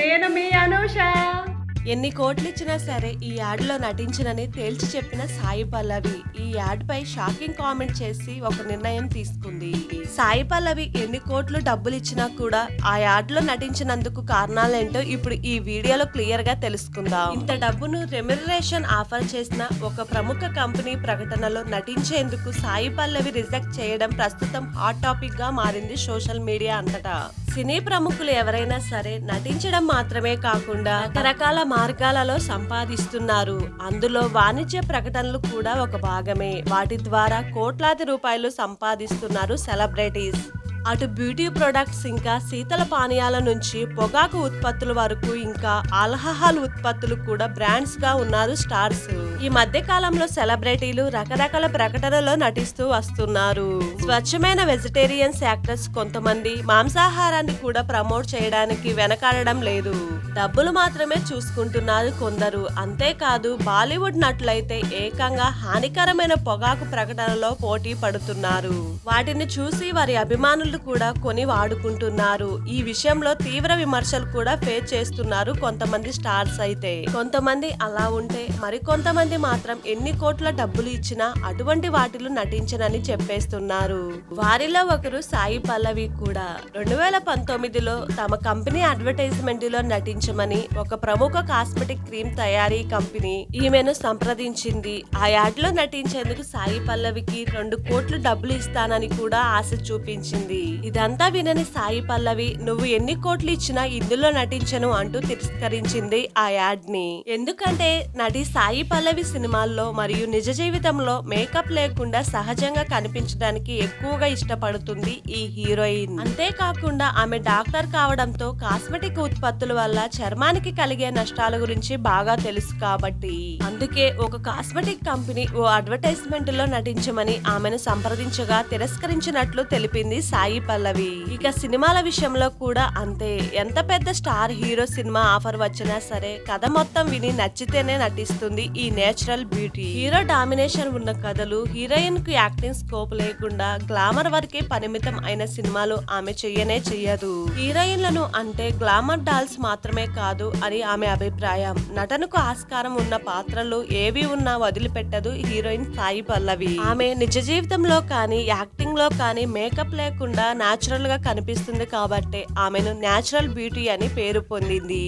నేను మీ అనూష. ఎన్ని కోట్లిచ్చినా సరే ఈ యాడ్లో నటించనని తేల్చి చెప్పిన సాయి పల్లవి ఈ యాడ్ పై షాకింగ్ కామెంట్ చేసి ఒక నిర్ణయం తీసుకుంది. సాయి పల్లవి ఎన్ని కోట్లు డబ్బులు ఇచ్చినా కూడా ఆ యాడ్ లో నటించినందుకు కారణాలేంటో ఇప్పుడు ఈ వీడియోలో క్లియర్ గా తెలుసుకుందాం. ఇంత డబ్బును రెమ్యునరేషన్ ఆఫర్ చేసిన ఒక ప్రముఖ కంపెనీ ప్రకటనలో నటించేందుకు సాయి పల్లవి రిజెక్ట్ చేయడం ప్రస్తుతం హాట్ టాపిక్ గా మారింది సోషల్ మీడియా అంతటా. సినీ ప్రముఖులు ఎవరైనా సరే నటించడం మాత్రమే కాకుండా రకరకాల మార్గాలలో సంపాదిస్తున్నారు. అందులో వాణిజ్య ప్రకటనలు కూడా ఒక భాగమే. వాటి ద్వారా కోట్లాది రూపాయలు సంపాదిస్తున్నారు సెలబ్రిటీస్. అటు బ్యూటీ ప్రొడక్ట్స్ ఇంకా శీతల పానీయాల నుంచి పొగాకు ఉత్పత్తుల వరకు ఇంకా ఆల్కహాల్ ఉత్పత్తులు కూడా బ్రాండ్స్ గా ఉన్నారు స్టార్స్. ఈ మధ్య కాలంలో సెలబ్రిటీలు రకరకాల ప్రకటనలో నటిస్తూ వస్తున్నారు. స్వచ్ఛమైన వెజిటేరియన్స్ యాక్టర్స్ కొంతమంది మాంసాహారాన్ని కూడా ప్రమోట్ చేయడానికి వెనకాడడం లేదు. డబ్బులు మాత్రమే చూసుకుంటున్నారు కొందరు. అంతేకాదు బాలీవుడ్ నటులైతే ఏకంగా హానికరమైన పొగాకు ప్రకటనలో పోటీ పడుతున్నారు. వాటిని చూసి వారి అభిమానులు కూడా కొని వాడుకుంటున్నారు. ఈ విషయంలో తీవ్ర విమర్శలు కూడా ఫేస్ చేస్తున్నారు కొంతమంది స్టార్స్. అయితే కొంతమంది అలా ఉంటే మరికొంతమంది మాత్రం ఎన్ని కోట్ల డబ్బులు ఇచ్చినా అటువంటి వాటిలో నటించనని చెప్పేస్తున్నారు. వారిలో ఒకరు సాయి పల్లవి కూడా. 2019లో తమ కంపెనీ అడ్వర్టైజ్మెంట్ లో నటించమని ఒక ప్రముఖ కాస్మెటిక్ క్రీమ్ తయారీ కంపెనీ ఈమెను సంప్రదించింది. ఆ యాడ్ లో నటించేందుకు సాయి పల్లవికి 2 కోట్లు డబ్బులు ఇస్తానని కూడా ఆశ చూపించింది. ఇదంతా వినని సాయి పల్లవి నువ్వు ఎన్ని కోట్లు ఇచ్చినా ఇందులో నటించను అంటూ తిరస్కరించింది ఆ యాడ్ ని. ఎందుకంటే నటి సాయి పల్లవి సినిమాల్లో మరియు నిజ జీవితంలో మేకప్ లేకుండా సహజంగా కనిపించడానికి ఎక్కువగా ఇష్టపడుతుంది ఈ హీరోయిన్. అంతేకాకుండా ఆమె డాక్టర్ కావడంతో కాస్మెటిక్ ఉత్పత్తుల వల్ల చర్మానికి కలిగే నష్టాల గురించి బాగా తెలుసు కాబట్టి అందుకే ఒక కాస్మెటిక్ కంపెనీ ఓ అడ్వర్టైజ్మెంట్ లో నటించమని ఆమెను సంప్రదించగా తిరస్కరించినట్లు తెలిపింది సాయి పల్లవి. ఇక సినిమాల విషయంలో కూడా అంతే. ఎంత పెద్ద స్టార్ హీరో సినిమా ఆఫర్ వచ్చినా సరే కథ మొత్తం విని నచ్చితేనే నటిస్తుంది ఈ నేచురల్ బ్యూటీ. హీరో డామినేషన్ ఉన్న కథలు, హీరోయిన్ కు యాక్టింగ్ స్కోప్ లేకుండా గ్లామర్ వరకే పరిమితం అయిన సినిమాలు ఆమె చెయ్యదు. హీరోయిన్లను అంటే గ్లామర్ డాల్స్ మాత్రమే కాదు అని ఆమె అభిప్రాయం. నటనకు ఆస్కారం ఉన్న పాత్రలు ఏవి ఉన్నా వదిలిపెట్టదు హీరోయిన్ సాయి పల్లవి. ఆమె నిజ జీవితంలో కానీ యాక్టింగ్ లో కానీ మేకప్ లేకుండా న్యాచురల్ గా కనిపిస్తుంది కాబట్టి ఆమెను న్యాచురల్ బ్యూటీ అని పేరు పొందింది.